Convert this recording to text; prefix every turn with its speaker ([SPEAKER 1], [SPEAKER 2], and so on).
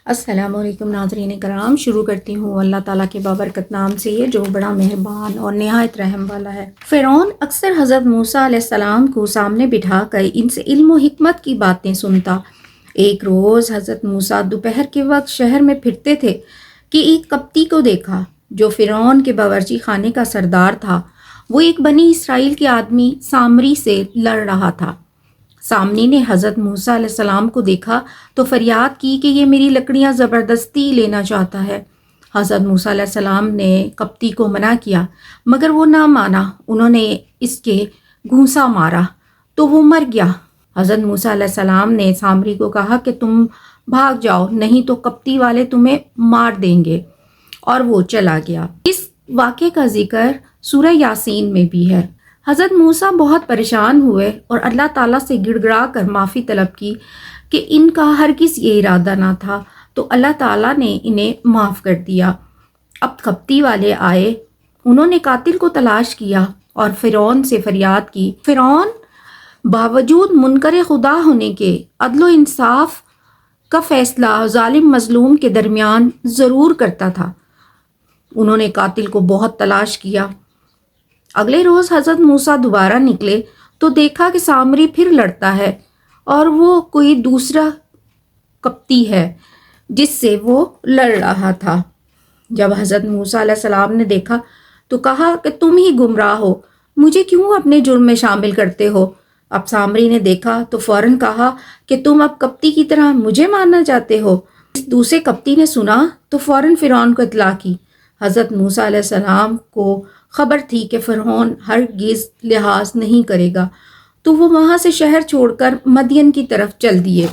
[SPEAKER 1] السلام علیکم ناظرین کرام، شروع کرتی ہوں اللہ تعالیٰ کے بابرکت نام سے جو بڑا مہربان اور نہایت رحم والا ہے۔ فرعون اکثر حضرت موسیٰ علیہ السلام کو سامنے بٹھا کر ان سے علم و حکمت کی باتیں سنتا۔ ایک روز حضرت موسیٰ دوپہر کے وقت شہر میں پھرتے تھے کہ ایک قبطی کو دیکھا جو فرعون کے باورچی خانے کا سردار تھا۔ وہ ایک بنی اسرائیل کے آدمی سامری سے لڑ رہا تھا۔ سامری نے حضرت موسیٰ علیہ السلام کو دیکھا تو فریاد کی کہ یہ میری لکڑیاں زبردستی لینا چاہتا ہے۔ حضرت موسیٰ علیہ السلام نے قبطی کو منع کیا مگر وہ نہ مانا۔ انہوں نے اس کے گھونسا مارا تو وہ مر گیا۔ حضرت موسیٰ علیہ السلام نے سامری کو کہا کہ تم بھاگ جاؤ، نہیں تو قبطی والے تمہیں مار دیں گے، اور وہ چلا گیا۔ اس واقعے کا ذکر سورہ یاسین میں بھی ہے۔ حضرت موسیٰ بہت پریشان ہوئے اور اللہ تعالیٰ سے گڑ گڑا کر معافی طلب کی کہ ان کا ہرگز یہ ارادہ نہ تھا، تو اللہ تعالیٰ نے انہیں معاف کر دیا۔ اب قبطی والے آئے، انہوں نے قاتل کو تلاش کیا اور فرعون سے فریاد کی۔ فرعون باوجود منکر خدا ہونے کے عدل و انصاف کا فیصلہ ظالم مظلوم کے درمیان ضرور کرتا تھا۔ انہوں نے قاتل کو بہت تلاش کیا۔ اگلے روز حضرت موسیٰ دوبارہ نکلے تو دیکھا کہ سامری پھر لڑتا ہے اور وہ کوئی دوسرا قبطی ہے جس سے وہ لڑ رہا تھا۔ جب حضرت موسیٰ علیہ السلام نے دیکھا تو کہا کہ تم ہی گمراہ ہو، مجھے کیوں اپنے جرم میں شامل کرتے ہو؟ اب سامری نے دیکھا تو فوراً کہا کہ تم اب قبطی کی طرح مجھے مارنا چاہتے ہو۔ دوسرے قبطی نے سنا تو فوراً فرعون کو اطلاع کی۔ حضرت موسیٰ علیہ السلام کو خبر تھی کہ فرعون ہرگز لحاظ نہیں کرے گا، تو وہ وہاں سے شہر چھوڑ کر مدین کی طرف چل دیے۔